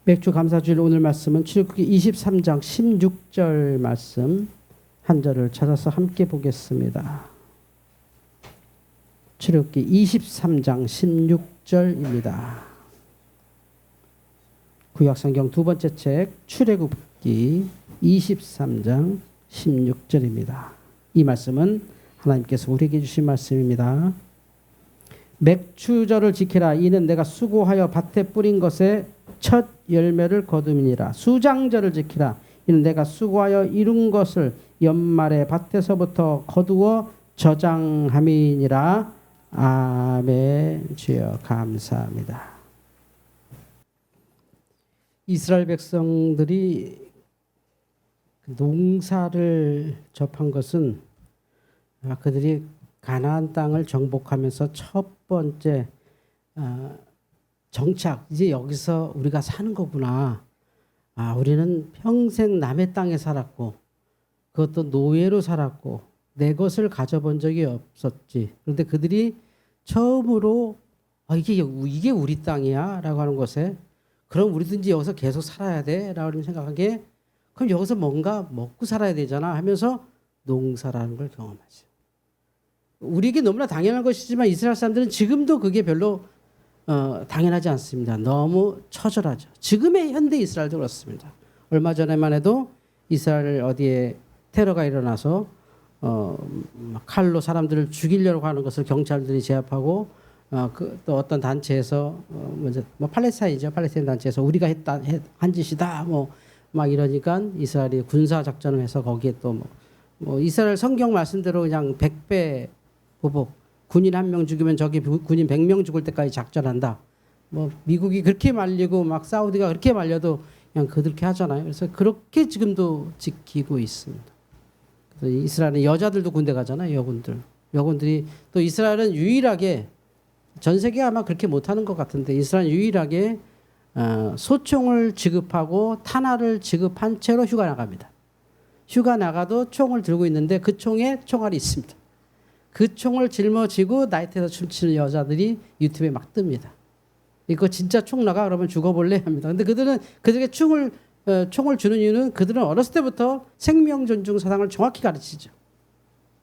맥주 감사주일 오늘 말씀은 출애굽기 23장 16절 말씀 한 절을 찾아서 함께 보겠습니다. 출애굽기 23장 16절입니다. 구약성경 두 번째 책 출애굽기 23장 16절입니다. 이 말씀은 하나님께서 우리에게 주신 말씀입니다. 맥추절을 지키라. 이는 내가 수고하여 밭에 뿌린 것에 첫 열매를 거둠이니라. 수장절을 지키라. 이는 내가 수고하여 이룬 것을 연말에 밭에서부터 거두어 저장함이니라. 아멘. 주여 감사합니다. 이스라엘 백성들이 농사를 접한 것은 그들이 가나안 땅을 정복하면서 첫 번째 정착, 이제 여기서 우리가 사는 거구나. 우리는 평생 남의 땅에 살았고 그것도 노예로 살았고 내 것을 가져본 적이 없었지. 그런데 그들이 처음으로 이게 우리 땅이야 라고 하는 것에 그럼 우리도 이제 여기서 계속 살아야 돼 라고 생각한 게 그럼 여기서 뭔가 먹고 살아야 되잖아 하면서 농사라는 걸 경험하죠. 우리에게 너무나 당연한 것이지만 이스라엘 사람들은 지금도 그게 별로 당연하지 않습니다. 너무 처절하죠. 지금의 현대 이스라엘도 그렇습니다. 얼마 전에만 해도 이스라엘 어디에 테러가 일어나서 칼로 사람들을 죽이려고 하는 것을 경찰들이 제압하고 또 어떤 단체에서 팔레스타인이죠. 팔레스타인 단체에서 우리가 한 짓이다 막 이러니까 이스라엘이 군사 작전을 해서 거기에 또 이스라엘 성경 말씀대로 그냥 100배 보복, 군인 1명 죽이면 저기 군인 100명 죽을 때까지 작전한다. 미국이 그렇게 말리고 막 사우디가 그렇게 말려도 그냥 그렇게 하잖아요. 그래서 그렇게 지금도 지키고 있습니다. 그래서 이스라엘은 여자들도 군대 가잖아요. 여군들이 또 이스라엘은 유일하게 전 세계 아마 그렇게 못하는 것 같은데 이스라엘은 유일하게 소총을 지급하고 탄화를 지급한 채로 휴가 나갑니다. 휴가 나가도 총을 들고 있는데 그 총에 총알이 있습니다. 그 총을 짊어지고 나이트에서 춤추는 여자들이 유튜브에 막 뜹니다. 이거 진짜 총 나가 그러면 죽어볼래 합니다. 근데 그들에게 총을 주는 이유는 그들은 어렸을 때부터 생명 존중 사상을 정확히 가르치죠.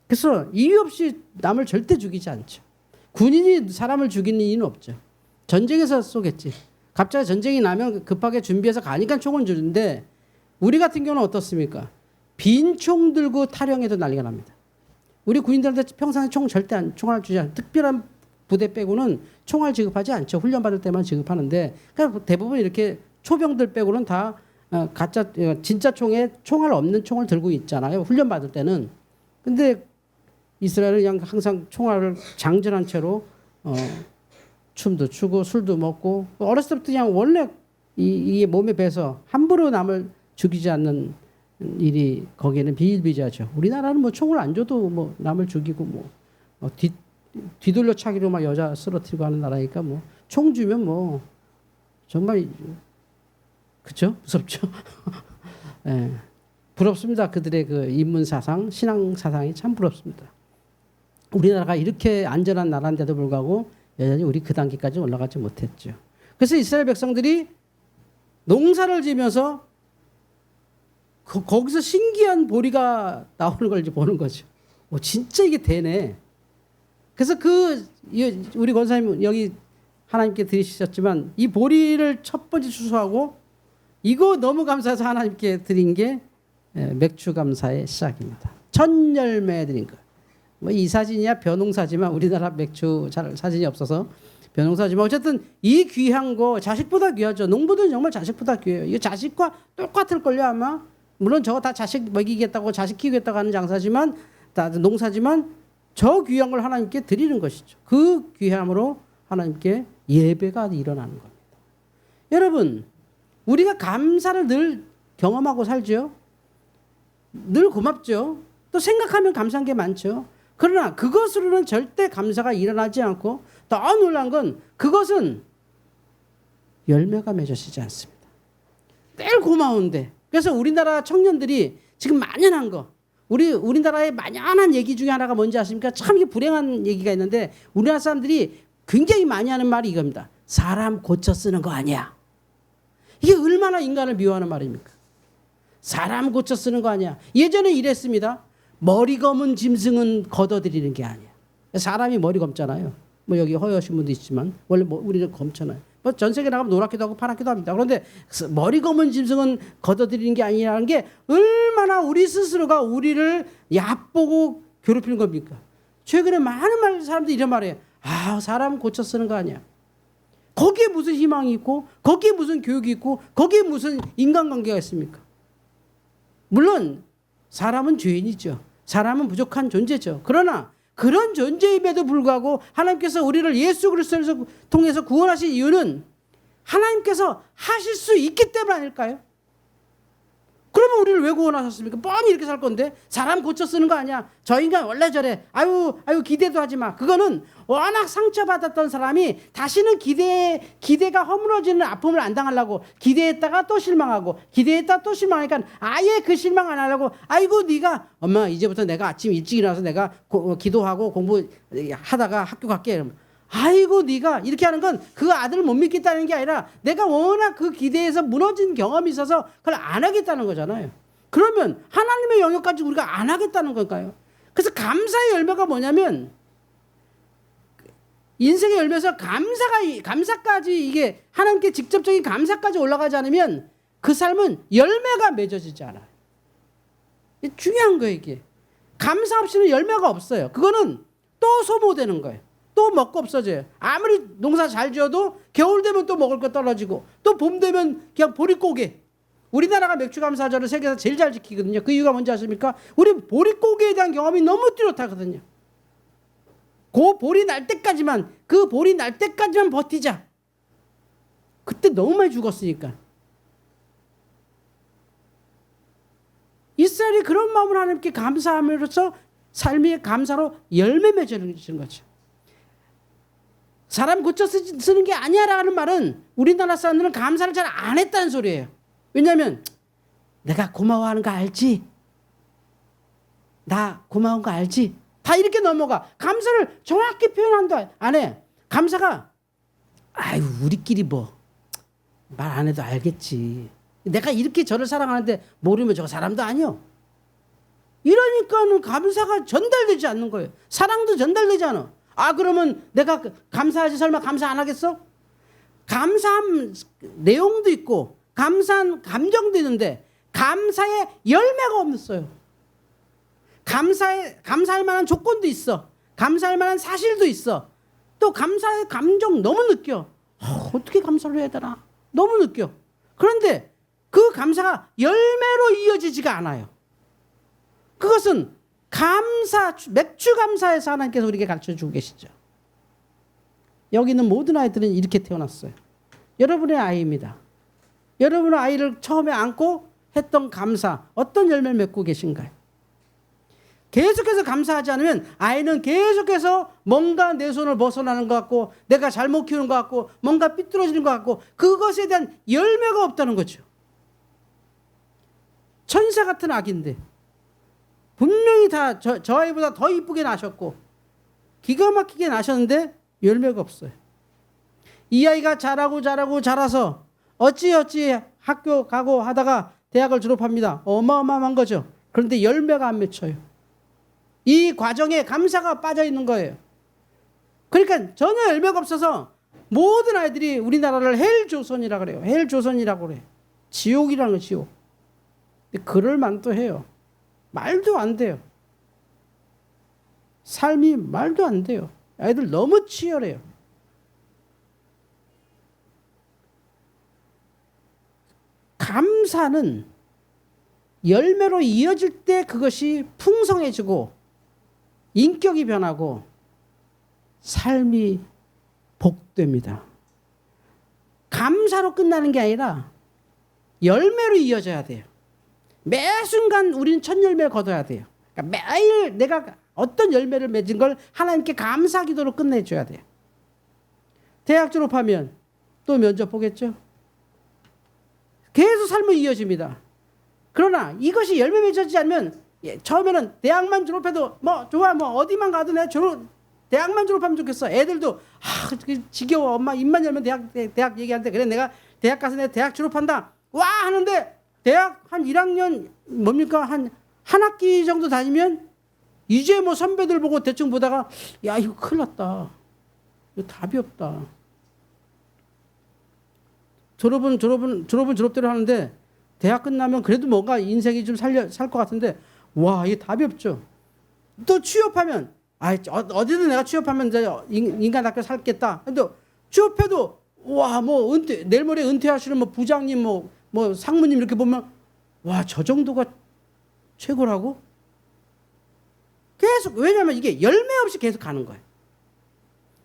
그래서 이유 없이 남을 절대 죽이지 않죠. 군인이 사람을 죽이는 이유는 없죠. 전쟁에서 쏘겠지. 갑자기 전쟁이 나면 급하게 준비해서 가니까 총을 주는데 우리 같은 경우는 어떻습니까? 빈 총 들고 타령해도 난리가 납니다. 우리 군인들한테 평상시 총알 주지 않아요. 특별한 부대 빼고는 총알 지급하지 않죠. 훈련 받을 때만 지급하는데 그러니까 대부분 이렇게 초병들 빼고는 다 진짜 총알 없는 총을 들고 있잖아요. 훈련 받을 때는. 근데 이스라엘은 그냥 항상 총알을 장전한 채로 춤도 추고 술도 먹고 어렸을 때부터 그냥 원래 이게 몸에 배서 함부로 남을 죽이지 않는 일이 거기에는 비일비재하죠. 우리나라는 총을 안 줘도 남을 죽이고 뒤돌려 차기로 막 여자 쓰러뜨리고 하는 나라니까 총 주면 정말 그렇죠? 무섭죠. 네. 부럽습니다. 그들의 그 인문 사상, 신앙 사상이 참 부럽습니다. 우리나라가 이렇게 안전한 나라인데도 불구하고 여전히 우리 그 단계까지 올라가지 못했죠. 그래서 이스라엘 백성들이 농사를 지면서 거기서 신기한 보리가 나오는 걸 이제 보는 거죠. 진짜 이게 되네. 그래서 우리 권사님 여기 하나님께 드리셨지만 이 보리를 첫 번째 추수하고 이거 너무 감사해서 하나님께 드린 게 맥주 감사의 시작입니다. 첫 열매 드린 거. 이 사진이야 벼농사지만 우리나라 맥주 잘 사진이 없어서 벼농사지만 어쨌든 이 귀한 거 자식보다 귀하죠. 농부들은 정말 자식보다 귀해요. 이거 자식과 똑같을걸요 아마. 물론 저거 다 자식 먹이겠다고 자식 키우겠다고 하는 장사지만 다 농사지만 저 귀한 걸 하나님께 드리는 것이죠. 그 귀함으로 하나님께 예배가 일어나는 겁니다. 여러분 우리가 감사를 늘 경험하고 살죠. 늘 고맙죠. 또 생각하면 감사한 게 많죠. 그러나 그것으로는 절대 감사가 일어나지 않고 더 놀란 건 그것은 열매가 맺어지지 않습니다. 늘 고마운데 그래서 우리나라 청년들이 지금 만연한 거 우리나라의 만연한 얘기 중에 하나가 뭔지 아십니까? 참 이게 불행한 얘기가 있는데 우리나라 사람들이 굉장히 많이 하는 말이 이겁니다. 사람 고쳐 쓰는 거 아니야. 이게 얼마나 인간을 미워하는 말입니까? 사람 고쳐 쓰는 거 아니야. 예전에 이랬습니다. 머리 검은 짐승은 걷어들이는 게 아니야. 사람이 머리 검잖아요. 뭐 여기 허여신 분도 있지만 원래 뭐 우리는 검잖아요. 뭐 전 세계 나가면 노랗기도 하고 파랗기도 합니다. 그런데 머리 검은 짐승은 걷어들이는 게 아니라는 게 얼마나 우리 스스로가 우리를 얕보고 괴롭히는 겁니까? 최근에 많은 사람들이 이런 말해요. 아, 사람 고쳐 쓰는 거 아니야. 거기에 무슨 희망이 있고 거기에 무슨 교육이 있고 거기에 무슨 인간관계가 있습니까? 물론 사람은 죄인이죠. 사람은 부족한 존재죠. 그러나 그런 존재임에도 불구하고 하나님께서 우리를 예수 그리스도를 통해서 구원하신 이유는 하나님께서 하실 수 있기 때문 아닐까요? 그러면 우리를 왜 구원하셨습니까? 뻔히 이렇게 살 건데 사람 고쳐 쓰는 거 아니야. 저 인간 원래 저래. 아유 기대도 하지 마. 그거는 워낙 상처받았던 사람이 다시는 기대가 허물어지는 아픔을 안 당하려고 기대했다가 또 실망하고 기대했다가 또 실망하니까 아예 그 실망 안 하려고 아이고 네가 엄마 이제부터 내가 아침 일찍 일어나서 내가 기도하고 공부하다가 학교 갈게. 이러면 아이고 네가 이렇게 하는 건 그 아들을 못 믿겠다는 게 아니라 내가 워낙 그 기대에서 무너진 경험이 있어서 그걸 안 하겠다는 거잖아요. 그러면 하나님의 영역까지 우리가 안 하겠다는 걸까요? 그래서 감사의 열매가 뭐냐면 인생의 열매에서 감사까지 이게 하나님께 직접적인 감사까지 올라가지 않으면 그 삶은 열매가 맺어지지 않아요. 이게 중요한 거예요. 이게 감사 없이는 열매가 없어요. 그거는 또 소모되는 거예요. 또 먹고 없어져요. 아무리 농사 잘 지어도 겨울 되면 또 먹을 거 떨어지고 또 봄 되면 그냥 보릿고개. 우리나라가 맥주감사절을 세계에서 제일 잘 지키거든요. 그 이유가 뭔지 아십니까? 우리 보릿고개에 대한 경험이 너무 뚜렷하거든요. 그 볼이 날 때까지만 버티자. 그때 너무 많이 죽었으니까. 이스라엘이 그런 마음을 하나님께 감사함으로써 삶의 감사로 열매 맺어지는 거죠. 사람 고쳐 쓰는 게 아니야라는 말은 우리나라 사람들은 감사를 잘 안 했다는 소리예요. 왜냐하면 내가 고마워하는 거 알지? 나 고마운 거 알지? 다 이렇게 넘어가. 감사를 정확히 표현한다 안 해. 감사가 아유 우리끼리 뭐 말 안 해도 알겠지. 내가 이렇게 저를 사랑하는데 모르면 저거 사람도 아니요. 이러니까는 감사가 전달되지 않는 거예요. 사랑도 전달되지 않아. 아 그러면 내가 감사하지 설마 감사 안 하겠어? 감사한 내용도 있고 감사한 감정도 있는데 감사의 열매가 없어요. 감사할 만한 조건도 있어. 감사할 만한 사실도 있어. 또 감사의 감정 너무 느껴. 어떻게 감사를 해야 되나? 너무 느껴. 그런데 그 감사가 열매로 이어지지가 않아요. 그것은 맥주 감사에서 하나님께서 우리에게 가르쳐주고 계시죠. 여기 있는 모든 아이들은 이렇게 태어났어요. 여러분의 아이입니다. 여러분의 아이를 처음에 안고 했던 감사 어떤 열매를 맺고 계신가요? 계속해서 감사하지 않으면 아이는 계속해서 뭔가 내 손을 벗어나는 것 같고 내가 잘못 키우는 것 같고 뭔가 삐뚤어지는 것 같고 그것에 대한 열매가 없다는 거죠. 천사 같은 아기인데 분명히 다 저 아이보다 더 이쁘게 나셨고 기가 막히게 나셨는데 열매가 없어요. 이 아이가 자라서 어찌 학교 가고 하다가 대학을 졸업합니다. 어마어마한 거죠. 그런데 열매가 안 맺혀요. 이 과정에 감사가 빠져 있는 거예요. 그러니까 전혀 열매가 없어서 모든 아이들이 우리나라를 헬조선이라고 그래요. 헬조선이라고 그래요. 지옥이라는 거 지옥. 그럴 만도 해요. 말도 안 돼요. 삶이 말도 안 돼요. 아이들 너무 치열해요. 감사는 열매로 이어질 때 그것이 풍성해지고 인격이 변하고 삶이 복됩니다. 감사로 끝나는 게 아니라 열매로 이어져야 돼요. 매 순간 우리는 첫 열매를 거둬야 돼요. 그러니까 매일 내가 어떤 열매를 맺은 걸 하나님께 감사 기도로 끝내줘야 돼요. 대학 졸업하면 또 면접 보겠죠. 계속 삶은 이어집니다. 그러나 이것이 열매 맺어지지 않으면 처음에는 대학만 졸업해도 뭐 좋아 뭐 어디만 가도 내가 대학만 졸업하면 좋겠어. 애들도 지겨워 엄마 입만 열면 대학 얘기하는데 그래 내가 대학 가서 내 대학 졸업한다. 와 하는데 대학 한 1학년 뭡니까 한 학기 정도 다니면 이제 뭐 선배들 보고 대충 보다가 야 이거 큰일 났다. 이거 답이 없다. 졸업은 졸업대로 하는데 대학 끝나면 그래도 뭔가 인생이 좀 살 것 같은데 와 이게 답이 없죠. 또 취업하면 어디든 내가 취업하면 이제 인간답게 살겠다. 근데 취업해도 와 뭐 은퇴 내일 모레 은퇴하시는 뭐 부장님 뭐 상무님 이렇게 보면 와 저 정도가 최고라고? 계속 왜냐하면 이게 열매 없이 계속 가는 거예요.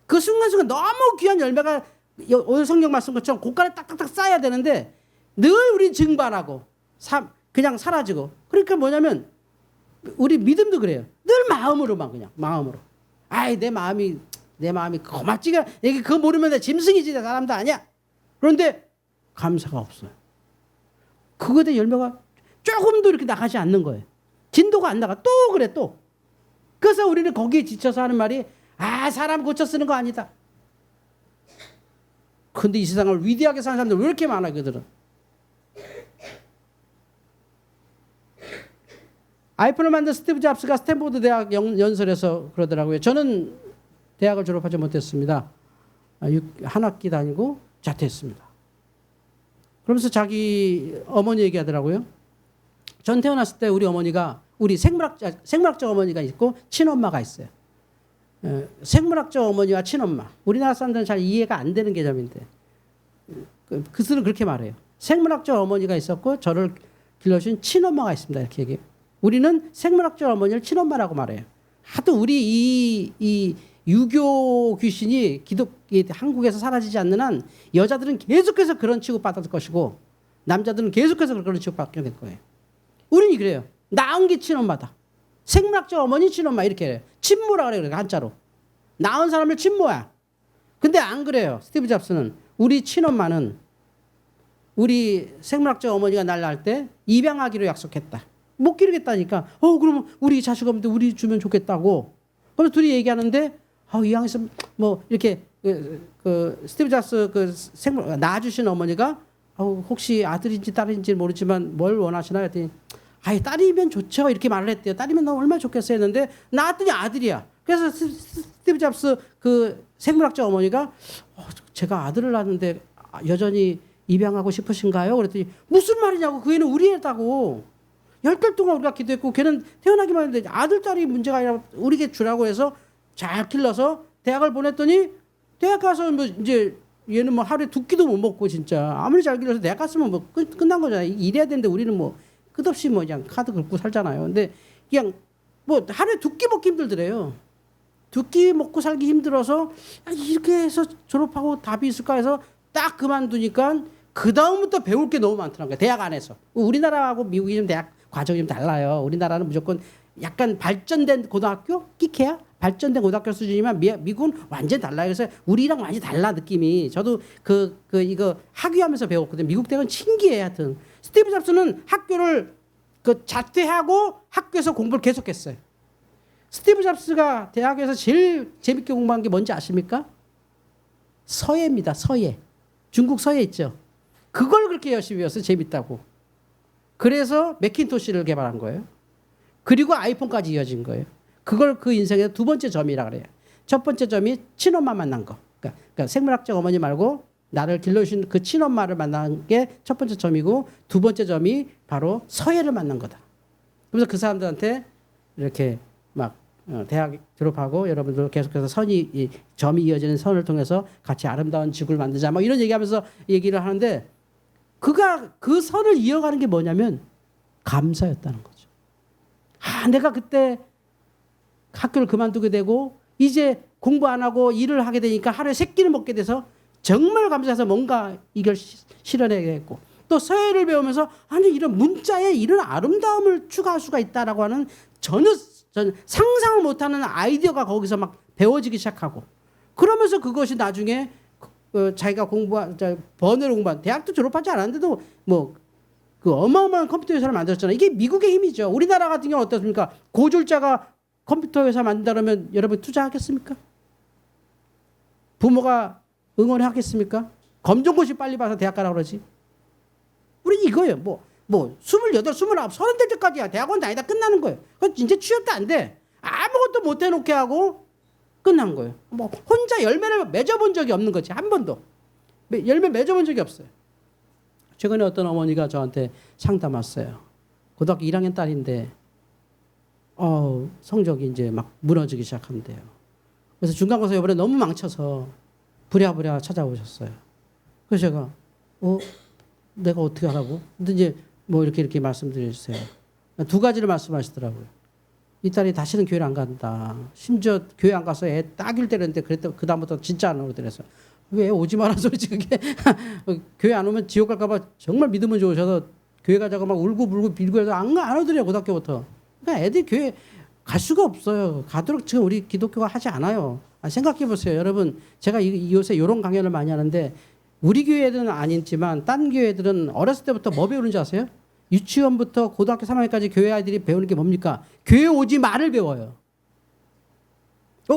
그 순간순간 너무 귀한 열매가 오늘 성경 말씀 것처럼 고가를 딱딱딱 쌓아야 되는데 늘 우리 증발하고 그냥 사라지고 그러니까 뭐냐면 우리 믿음도 그래요. 늘 마음으로만 그냥 마음으로. 내 마음이 고맙지가 이게 그거 모르면 내 짐승이지 내 사람도 아니야. 그런데 감사가 없어요. 그거에 대한 열매가 조금도 이렇게 나가지 않는 거예요. 진도가 안 나가. 또 그래 또. 그래서 우리는 거기에 지쳐서 하는 말이 사람 고쳐 쓰는 거 아니다. 근데 이 세상을 위대하게 사는 사람들 왜 이렇게 많아 그들은. 아이폰을 만든 스티브 잡스가 스탠포드 대학 연설에서 그러더라고요. 저는 대학을 졸업하지 못했습니다. 한 학기 다니고 자퇴했습니다. 그러면서 자기 어머니 얘기하더라고요. 전 태어났을 때 우리 어머니가 우리 생물학적 어머니가 있고 친엄마가 있어요. 생물학적 어머니와 친엄마. 우리나라 사람들은 잘 이해가 안 되는 개념인데 그들은 그렇게 말해요. 생물학적 어머니가 있었고 저를 길러준 친엄마가 있습니다. 이렇게 얘기해요. 우리는 생물학적 어머니를 친엄마라고 말해요. 하도 우리 이 유교 귀신이 한국에서 사라지지 않는 한 여자들은 계속해서 그런 취급받을 것이고 남자들은 계속해서 그런 취급받게 될 거예요. 우리는 그래요. 낳은 게 친엄마다. 생물학적 어머니 친엄마 이렇게 해요. 친모라 그래요. 한자로. 낳은 사람을 친모야. 근데 안 그래요. 스티브 잡스는 우리 친엄마는 우리 생물학적 어머니가 날 낳을 때 입양하기로 약속했다. 못 기르겠다니까. 그러면 우리 자식 없는데 우리 주면 좋겠다고. 그래서 둘이 얘기하는데 이왕에서 뭐 이렇게 그 스티브 잡스 낳아주신 어머니가 혹시 아들인지 딸인지 모르지만 뭘 원하시나 했더니 딸이면 좋죠 이렇게 말을 했대요. 딸이면 너무 얼마나 좋겠어 했는데 낳았더니 아들이야. 그래서 스티브 잡스 그 생물학적 어머니가 제가 아들을 낳았는데 여전히 입양하고 싶으신가요? 그랬더니 무슨 말이냐고. 그 애는 우리 애다고. 10달 동안 우리가 기도했고 걔는 태어나기만 했는데 아들 딸이 문제가 아니라 우리에게 주라고 해서 잘 길러서 대학을 보냈더니 대학 가서 뭐 이제 얘는 뭐 하루에 2끼도 못 먹고 진짜 아무리 잘 길러서 대학 갔으면 뭐 끝난 거잖아요. 일해야 되는데 우리는 뭐 끝없이 뭐 그냥 카드 긁고 살잖아요. 근데 그냥 뭐 하루에 2끼 먹기 힘들더래요. 2끼 먹고 살기 힘들어서 이렇게 해서 졸업하고 답이 있을까 해서 딱 그만두니까 그 다음부터 배울 게 너무 많더라고요. 대학 안에서. 우리나라하고 미국이 좀 대학 과정이 좀 달라요. 우리나라는 무조건 약간 발전된 고등학교? 끼케야? 발전된 고등학교 수준이면 미국은 완전 달라요. 그래서 우리랑 완전 달라 느낌이. 저도 이거 학위하면서 배웠거든요. 미국 대학은 신기해 하여튼. 스티브 잡스는 학교를 자퇴하고 학교에서 공부를 계속했어요. 스티브 잡스가 대학에서 제일 재밌게 공부한 게 뭔지 아십니까? 서예입니다. 서예. 중국 서예 있죠. 그걸 그렇게 열심히 배워서 재밌다고. 그래서 맥킨토시를 개발한 거예요. 그리고 아이폰까지 이어진 거예요. 그걸 그 인생의 두 번째 점이라 그래요. 첫 번째 점이 친엄마 만난 거. 그러니까 생물학적 어머니 말고 나를 길러주신 그 친엄마를 만난 게 첫 번째 점이고 두 번째 점이 바로 서예를 만난 거다. 그래서 그 사람들한테 이렇게 막 대학 졸업하고 여러분들 계속해서 점이 이어지는 선을 통해서 같이 아름다운 지구를 만들자. 뭐 이런 얘기하면서 얘기를 하는데 그가 그 선을 이어가는 게 뭐냐면 감사였다는 거죠. 내가 그때 학교를 그만두게 되고 이제 공부 안 하고 일을 하게 되니까 하루에 3끼를 먹게 돼서 정말 감사해서 뭔가 이걸 실현해야겠고 또 서예를 배우면서 이런 문자에 이런 아름다움을 추가할 수가 있다라고 하는 전혀 상상을 못하는 아이디어가 거기서 막 배워지기 시작하고 그러면서 그것이 나중에 자기가 번외로 공부한 대학도 졸업하지 않았는데도 뭐 그 어마어마한 컴퓨터 회사를 만들었잖아요. 이게 미국의 힘이죠. 우리나라 같은 경우는 어떻습니까? 고졸자가 컴퓨터 회사 만든다면 여러분 투자하겠습니까? 부모가 응원하겠습니까? 검정고시 빨리 봐서 대학 가라 그러지. 우리 이거예요. 28, 29, 30 될 때까지야. 대학원 다니다 끝나는 거예요. 그건 진짜 취업도 안 돼. 아무것도 못 해놓게 하고 끝난 거예요. 혼자 열매를 맺어본 적이 없는 거지. 한 번도. 열매 맺어본 적이 없어요. 최근에 어떤 어머니가 저한테 상담 왔어요. 고등학교 1학년 딸인데 성적이 이제 막 무너지기 시작한대요. 그래서 중간고사 이번에 너무 망쳐서 부랴부랴 찾아오셨어요. 그래서 제가 내가 어떻게 하라고? 근데 이제 이렇게 말씀드렸어요. 두 가지를 말씀하시더라고요. 이 딸이 다시는 교회를 안 간다. 심지어 교회 안 가서 애 따귀를 때렸는데 그 다음부터 진짜 안 오고 그래서 왜 오지 마라 소리지 그게. 교회 안 오면 지옥 갈까 봐 정말 믿음은 좋으셔서 교회 가자고 막 울고 빌고 해서 안 오더래요. 고등학교부터. 그러니까 애들이 교회 갈 수가 없어요. 가도록 지금 우리 기독교가 하지 않아요. 생각해 보세요. 여러분 제가 요새 이런 강연을 많이 하는데 우리 교회들은 아니지만 딴 교회들은 어렸을 때부터 뭐 배우는지 아세요? 유치원부터 고등학교 3학년까지 교회 아이들이 배우는 게 뭡니까? 교회 오지 말을 배워요.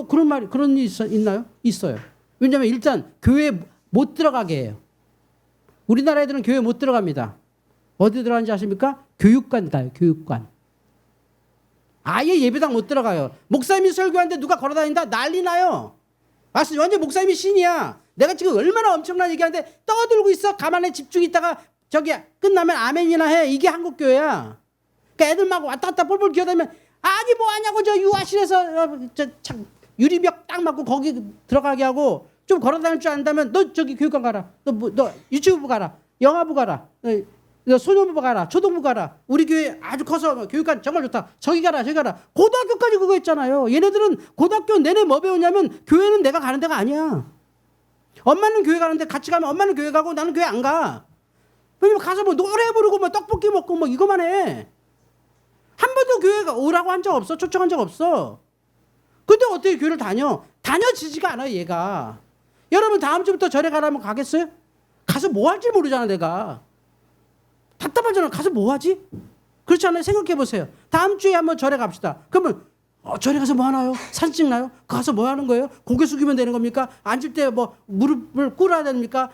그런 일 있나요? 있어요. 왜냐하면 일단 교회 못 들어가게 해요. 우리나라 애들은 교회 못 들어갑니다. 어디 들어가는지 아십니까? 교육관 가요. 교육관. 아예 예배당 못 들어가요. 목사님이 설교하는데 누가 걸어다닌다? 난리 나요. 완전 목사님이 신이야. 내가 지금 얼마나 엄청난 얘기하는데 떠들고 있어. 가만히 집중 있다가 저기 끝나면 아멘이나 해. 이게 한국 교회야. 그러니까 애들 막 왔다 갔다 뻘뻘 기어다니면 아니 뭐 하냐고 저 유아실에서 유리벽 딱 맞고 거기 들어가게 하고 좀 걸어다닐 줄 안다면 너 저기 교육관 가라. 너 유치부부 가라. 영화부 가라. 너 소년부 가라. 초등부 가라. 우리 교회 아주 커서 교육관 정말 좋다. 저기 가라. 저기 가라. 고등학교까지 그거 있잖아요. 얘네들은 고등학교 내내 뭐 배우냐면 교회는 내가 가는 데가 아니야. 엄마는 교회 가는데 같이 가면 엄마는 교회 가고 나는 교회 안 가. 왜냐면 가서 노래 부르고 떡볶이 먹고 이거만 해. 한 번도 교회 오라고 한 적 없어. 초청한 적 없어. 근데 어떻게 교회를 다녀지지가 않아요, 얘가. 여러분 다음 주부터 절에 가라면 가겠어요? 가서 뭐 할지 모르잖아, 내가. 답답하잖아. 가서 뭐 하지? 그렇지 않아요? 생각해 보세요. 다음 주에 한번 절에 갑시다. 그러면 절에 가서 뭐 하나요? 사진 찍나요? 가서 뭐 하는 거예요? 고개 숙이면 되는 겁니까? 앉을 때 무릎을 꿇어야 됩니까?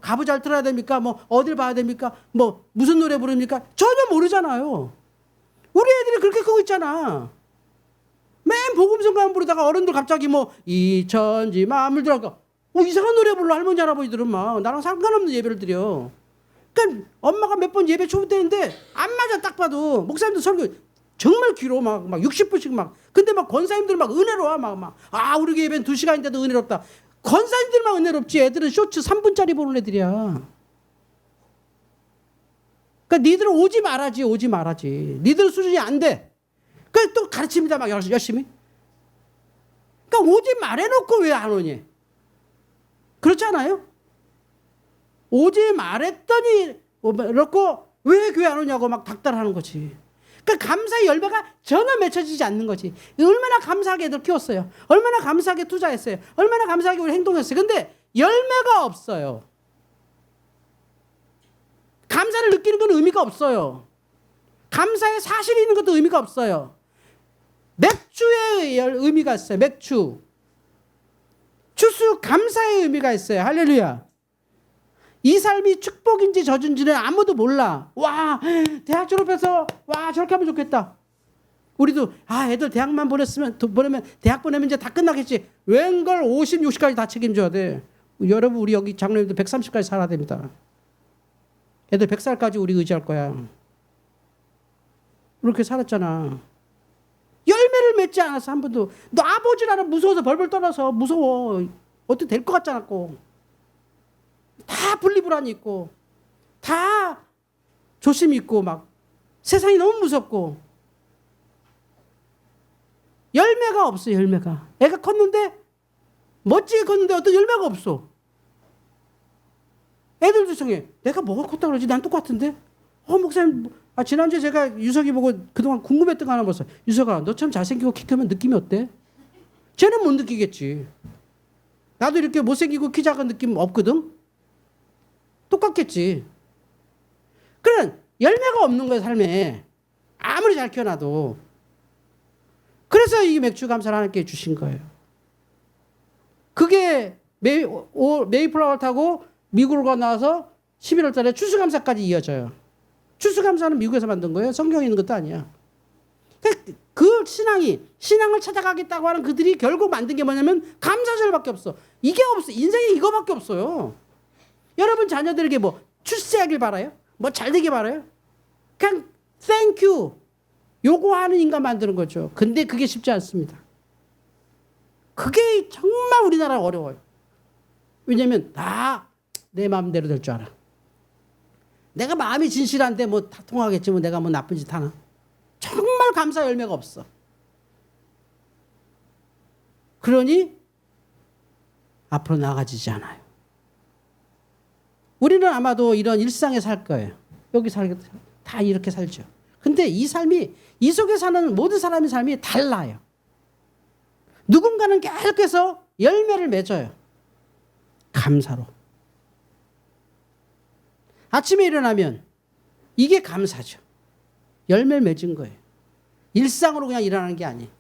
가부 잘 틀어야 됩니까? 어딜 봐야 됩니까? 무슨 노래 부릅니까? 전혀 모르잖아요. 우리 애들이 그렇게 크고 있잖아. 맨 복음성가만 부르다가 어른들 갑자기 이천지 마음을 들어가 이상한 노래 불러. 할머니 할아버지들은 나랑 상관없는 예배를 드려. 그러니까 엄마가 몇 번 예배 초보 때인데 안 맞아. 딱 봐도 목사님들 설교 정말 길어. 막 60분씩 근데 권사님들 은혜로 와. 우리 예배는 2시간인데도 은혜롭다. 권사님들만 은혜롭지 애들은 쇼츠 3분짜리 보는 애들이야. 그러니까 니들은 오지 말아지. 니들 수준이 안 돼. 그래서 또 가르칩니다. 열심히. 그러니까 오지 말해놓고 왜 안 오니? 그렇지 않아요? 오지 말했더니 그렇고 왜 교회 안 오냐고 닥달하는 거지. 그러니까 감사의 열매가 전혀 맺혀지지 않는 거지. 얼마나 감사하게 애들 키웠어요. 얼마나 감사하게 투자했어요. 얼마나 감사하게 우리 행동했어요. 근데 열매가 없어요. 감사를 느끼는 건 의미가 없어요. 감사의 사실이 있는 것도 의미가 없어요. 맥주의 의미가 있어요. 맥주. 주스 감사의 의미가 있어요. 할렐루야. 이 삶이 축복인지 저주인지는 아무도 몰라. 와, 대학 졸업해서 저렇게 하면 좋겠다. 우리도 애들 대학만 보내면 대학 보내면 이제 다 끝나겠지. 웬걸 50, 60까지 다 책임져야 돼. 여러분 우리 여기 장로님들 130까지 살아야 됩니다. 애들 100살까지 우리 의지할 거야. 그렇게 살았잖아. 열매를 맺지 않았어. 한 번도. 너 아버지 나라 무서워서 벌벌 떨어서 무서워. 어떻게 될 것 같지 않았고. 다 분리불안이 있고 다 조심이 있고 세상이 너무 무섭고 열매가 없어요. 열매가. 애가 컸는데 멋지게 컸는데 어떤 열매가 없어. 애들도 이상해. 내가 뭐가 컸다 그러지? 난 똑같은데? 목사님 지난주에 제가 유석이 보고 그동안 궁금했던 거 하나 봤어요. 유석아 너 참 잘생기고 키 크면 느낌이 어때? 쟤는 못 느끼겠지. 나도 이렇게 못생기고 키 작은 느낌 없거든? 똑같겠지. 그런 열매가 없는 거야 삶에. 아무리 잘 키워놔도. 그래서 이 맥주 감사를 하나님께 주신 거예요. 그게 메이플라워 타고 미국으로 건너와서 11월 달에 추수감사까지 이어져요. 추수감사는 미국에서 만든 거예요. 성경에 있는 것도 아니야. 그 신앙을 찾아가겠다고 하는 그들이 결국 만든 게 뭐냐면 감사절밖에 없어. 이게 없어. 인생에 이거밖에 없어요. 여러분 자녀들에게 뭐 출세하길 바라요? 뭐 잘되길 바라요? 그냥 땡큐 요구하는 인간 만드는 거죠. 근데 그게 쉽지 않습니다. 그게 정말 우리나라 어려워요. 왜냐면 다 내 마음대로 될 줄 알아. 내가 마음이 진실한데 뭐 다 통하겠지 뭐 내가 뭐 나쁜 짓 하나. 정말 감사 열매가 없어. 그러니 앞으로 나아가지지 않아요. 우리는 아마도 이런 일상에 살 거예요. 여기 다 이렇게 살죠. 근데 이 삶이 이 속에 사는 모든 사람의 삶이 달라요. 누군가는 계속해서 열매를 맺어요. 감사로. 아침에 일어나면 이게 감사죠. 열매를 맺은 거예요. 일상으로 그냥 일어나는 게 아니에요.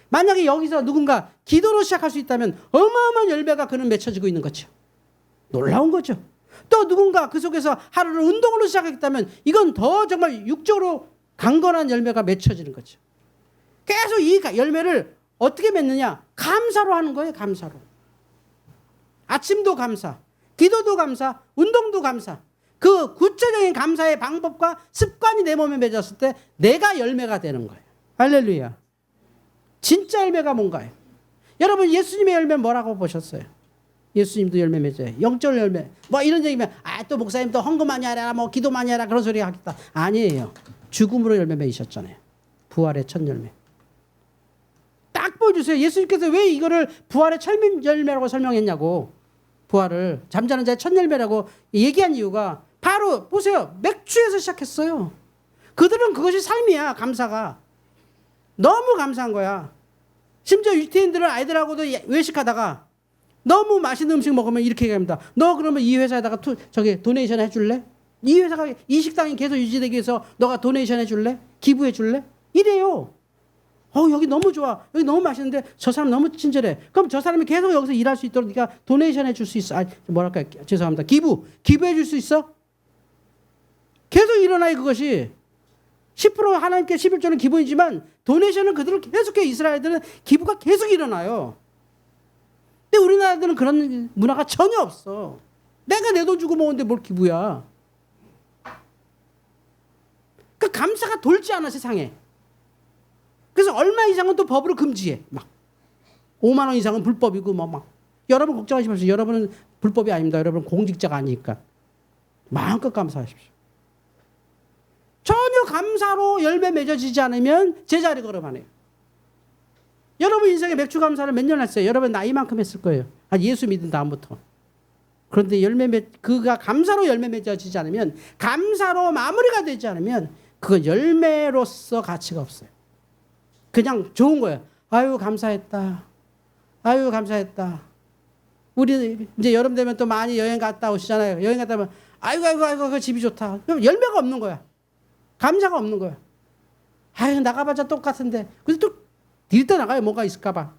만약에 여기서 누군가 기도로 시작할 수 있다면 어마어마한 열매가 그는 맺혀지고 있는 거죠. 놀라운 거죠. 또 누군가 그 속에서 하루를 운동으로 시작했다면 이건 더 정말 육적으로 강건한 열매가 맺혀지는 거죠. 계속 이 열매를 어떻게 맺느냐? 감사로 하는 거예요. 감사로. 아침도 감사, 기도도 감사, 운동도 감사. 그 구체적인 감사의 방법과 습관이 내 몸에 맺었을 때 내가 열매가 되는 거예요. 할렐루야. 진짜 열매가 뭔가요? 여러분 예수님의 열매 뭐라고 보셨어요? 예수님도 열매 맺어요. 영적 열매. 뭐 이런 얘기면 또 목사님 또 헌금 많이 하라 뭐 기도 많이 하라 그런 소리 하겠다. 아니에요. 죽음으로 열매 맺으셨잖아요. 부활의 첫 열매. 딱 보여주세요. 예수님께서 왜 이거를 부활의 첫 열매라고 설명했냐고. 부활을 잠자는 자의 첫 열매라고 얘기한 이유가 바로 보세요. 맥주에서 시작했어요. 그들은 그것이 삶이야. 감사가. 너무 감사한 거야. 심지어 유태인들은 아이들하고도 외식하다가 너무 맛있는 음식 먹으면 이렇게 얘기합니다. 너 그러면 이 회사에다가 도네이션 해줄래? 이 회사가 이 식당이 계속 유지되기 위해서 너가 도네이션 해줄래? 기부해 줄래? 이래요. 여기 너무 좋아. 여기 너무 맛있는데 저 사람 너무 친절해. 그럼 저 사람이 계속 여기서 일할 수 있도록 네가 도네이션 해줄 수 있어? 뭐랄까 죄송합니다. 기부해 줄 수 있어? 계속 일어나요 그것이. 10% 하나님께 11조는 기본이지만 도네이션은 그들은 계속해. 이스라엘들은 기부가 계속 일어나요. 근데 우리나라들은 그런 문화가 전혀 없어. 내가 내 돈 주고 먹는데 뭘 기부야. 그 감사가 돌지 않아 세상에. 그래서 얼마 이상은 또 법으로 금지해. 막 5만 원 이상은 불법이고 막. 여러분 걱정하지 마십시오. 여러분은 불법이 아닙니다. 여러분은 공직자가 아니니까. 마음껏 감사하십시오. 전혀 감사로 열매 맺어지지 않으면 제자리 걸음하네요. 여러분 인생에 맥주 감사를 몇 년 했어요? 여러분 나이만큼 했을 거예요. 예수 믿은 다음부터. 그런데 그가 감사로 열매 맺어지지 않으면, 감사로 마무리가 되지 않으면 그건 열매로서 가치가 없어요. 그냥 좋은 거예요. 아유 감사했다. 아유 감사했다. 우리 이제 여름 되면 또 많이 여행 갔다 오시잖아요. 여행 갔다 오면 아이고 그 집이 좋다. 그럼 열매가 없는 거야. 감사가 없는 거야. 아유 나가봤자 똑같은데. 그래서 또 딜때 나가요. 뭐가 있을까 봐.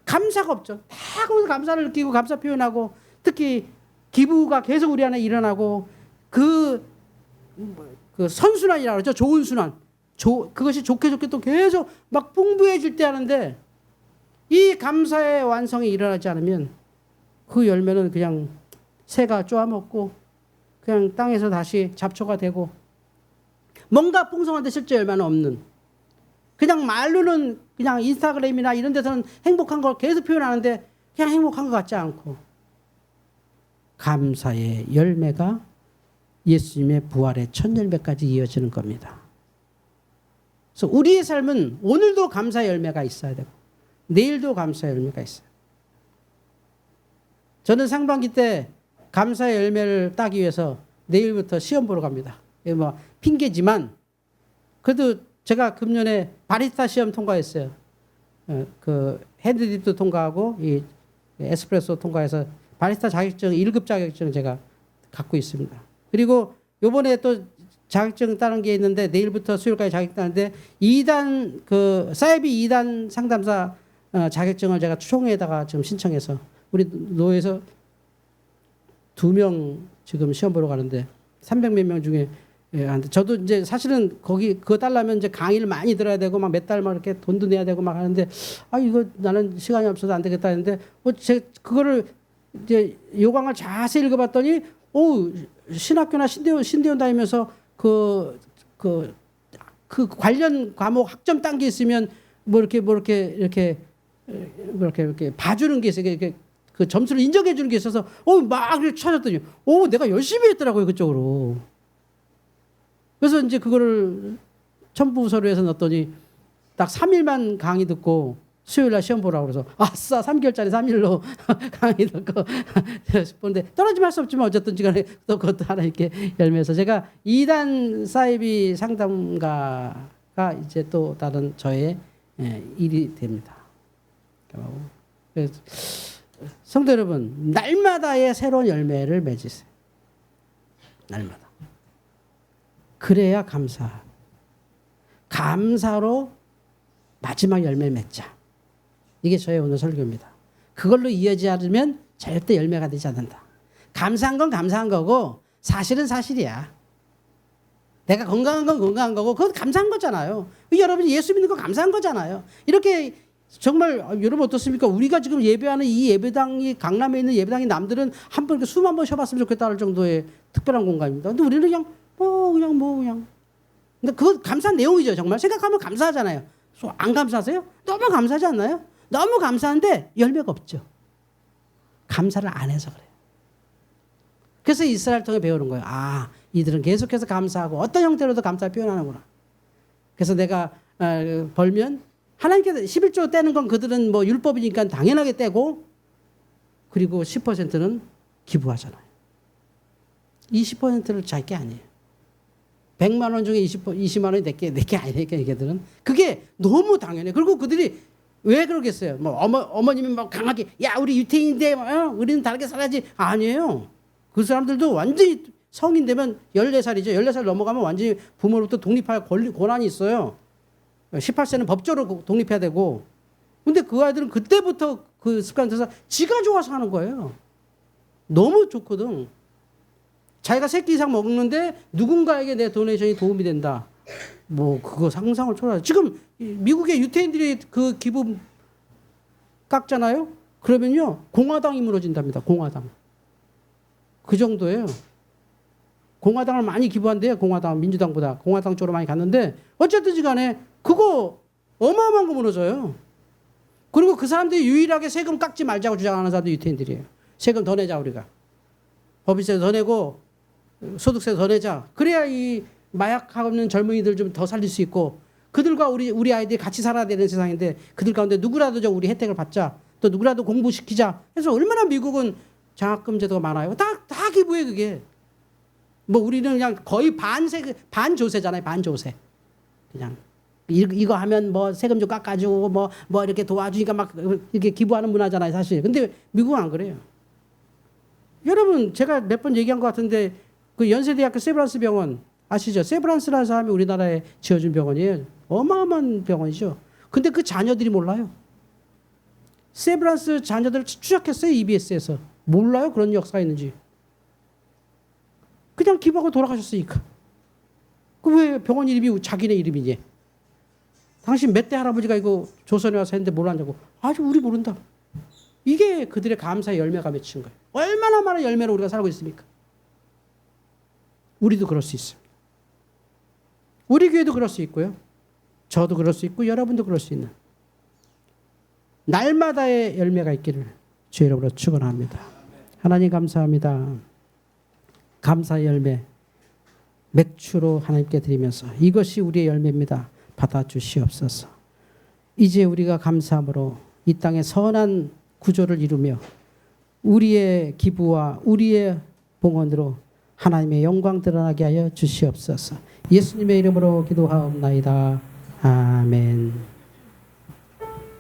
감사가 없죠. 다 거기서 감사를 느끼고 감사 표현하고, 특히 기부가 계속 우리 안에 일어나고, 그 선순환이라고 그러죠. 좋은 순환. 그것이 좋게 또 계속 막 풍부해질 때 하는데, 이 감사의 완성이 일어나지 않으면 그 열매는 그냥 새가 쪼아먹고 그냥 땅에서 다시 잡초가 되고, 뭔가 풍성한데 실제 열매는 없는, 그냥 말로는 그냥 인스타그램이나 이런 데서는 행복한 걸 계속 표현하는데 그냥 행복한 것 같지 않고, 감사의 열매가 예수님의 부활의 첫 열매까지 이어지는 겁니다. 그래서 우리의 삶은 오늘도 감사의 열매가 있어야 되고 내일도 감사의 열매가 있어요. 저는 상반기 때 감사의 열매를 따기 위해서 내일부터 시험 보러 갑니다. 이게 뭐 핑계지만 그래도 제가 금년에 바리스타 시험 통과했어요. 그 핸드딥도 통과하고 이 에스프레소 통과해서 바리스타 자격증 1급 자격증 제가 갖고 있습니다. 그리고 요번에 또 자격증 따는 게 있는데 내일부터 수요일까지 자격증 따는데 2단 그 사이비 2단 상담사 자격증을 제가 총회에다가 지금 신청해서 우리 노회에서 2명 지금 시험 보러 가는데 300몇 명 중에 저도 이제 사실은 거기 그거 따려면 이제 강의를 많이 들어야 되고 막 몇 달 막 이렇게 돈도 내야 되고 막 하는데 이거 나는 시간이 없어서 안 되겠다 했는데 그거를 이제 요강을 자세히 읽어봤더니 신학교나 신대원 다니면서 그 관련 과목 학점 딴 게 있으면 이렇게 봐주는 게 있어요. 이렇게 그 점수를 인정해 주는 게 있어서 막 이렇게 찾았더니 내가 열심히 했더라고요 그쪽으로. 그래서 이제 그거를 첨부서류에서 넣었더니 딱 3일만 강의 듣고 수요일 날 시험 보라고 그래서 아싸 3개월짜리 3일로 강의 듣고 보는데 떨어지면 할 수 없지만 어쨌든 간에 또 그것도 하나님께 열매에서 제가 2단 사이비 상담가가 이제 또 다른 저의 일이 됩니다. 성도 여러분, 날마다의 새로운 열매를 맺으세요. 날마다. 그래야 감사로 마지막 열매 맺자. 이게 저의 오늘 설교입니다. 그걸로 이어지지 않으면 절대 열매가 되지 않는다. 감사한 건 감사한 거고 사실은 사실이야. 내가 건강한 건 건강한 거고 그건 감사한 거잖아요. 여러분이 예수 믿는 거 감사한 거잖아요. 이렇게 정말 여러분 어떻습니까? 우리가 지금 예배하는 이 예배당이 강남에 있는 예배당이 남들은 한 번 수만 번 쉬어봤으면 좋겠다 할 정도의 특별한 공간입니다. 근데 우리는 그냥. 근데 그거 감사한 내용이죠. 정말 생각하면 감사하잖아요. 안 감사하세요? 너무 감사하지 않나요? 너무 감사한데 열매가 없죠. 감사를 안 해서 그래요. 그래서 이스라엘 통해 배우는 거예요. 이들은 계속해서 감사하고 어떤 형태로도 감사를 표현하는구나. 그래서 내가 벌면 하나님께서 11조 떼는 건 그들은 뭐 율법이니까 당연하게 떼고 그리고 10%는 기부하잖아요. 20%를 자기 아니에요. 100만 원 중에 20만 원이 내게 아니니까 얘들은 그게 너무 당연해. 그리고 그들이 왜 그러겠어요? 뭐 어머님이 막 강하게 우리 유태인인데 우리는 다르게 살아야지. 아니에요. 그 사람들도 완전히 성인 되면 14살이죠. 14살 넘어가면 완전히 부모로부터 독립할 권한이 있어요. 18세는 법적으로 독립해야 되고. 근데 그 아이들은 그때부터 그 습관 들어서 지가 좋아서 하는 거예요. 너무 좋거든. 자기가 새끼 이상 먹는데 누군가에게 내 도네이션이 도움이 된다. 뭐 그거 상상을 초월하죠. 지금 미국의 유태인들이 그 기부 깎잖아요. 그러면요 공화당이 무너진답니다. 공화당. 그 정도예요. 공화당을 많이 기부한대요. 공화당 민주당보다 공화당 쪽으로 많이 갔는데 어쨌든지 간에 그거 어마어마한 거 무너져요. 그리고 그 사람들이 유일하게 세금 깎지 말자고 주장하는 사람들이 유태인들이에요. 세금 더 내자 우리가. 법인세 더 내고 소득세 더 내자. 그래야 이 마약하고 있는 젊은이들 좀 더 살릴 수 있고 그들과 우리 아이들이 같이 살아야 되는 세상인데 그들 가운데 누구라도 좀 우리 혜택을 받자. 또 누구라도 공부시키자. 그래서 얼마나 미국은 장학금 제도가 많아요. 다 기부해 그게. 뭐 우리는 그냥 거의 반조세잖아요. 반조세. 그냥 이거 하면 뭐 세금 좀 깎아주고 뭐 이렇게 도와주니까 막 이렇게 기부하는 문화잖아요. 사실. 근데 미국은 안 그래요. 여러분 제가 몇 번 얘기한 것 같은데 그 연세대학교 세브란스 병원 아시죠? 세브란스라는 사람이 우리나라에 지어준 병원이에요. 어마어마한 병원이죠. 근데 그 자녀들이 몰라요. 세브란스 자녀들을 추적했어요. EBS에서. 몰라요. 그런 역사가 있는지. 그냥 기부하고 돌아가셨으니까. 그 왜 병원 이름이 자기네 이름이니? 당신 몇 대 할아버지가 이거 조선에 와서 했는데 몰랐냐고. 아주 우리 모른다. 이게 그들의 감사의 열매가 맺힌 거예요. 얼마나 많은 열매로 우리가 살고 있습니까? 우리도 그럴 수 있습니다. 우리 교회도 그럴 수 있고요. 저도 그럴 수 있고 여러분도 그럴 수 있는 날마다의 열매가 있기를 주의 이름으로 축원합니다. 하나님 감사합니다. 감사의 열매 맥주로 하나님께 드리면서 이것이 우리의 열매입니다. 받아주시옵소서. 이제 우리가 감사함으로 이 땅에 선한 구조를 이루며 우리의 기부와 우리의 봉헌으로 하나님의 영광 드러나게 하여 주시옵소서. 예수님의 이름으로 기도하옵나이다. 아멘.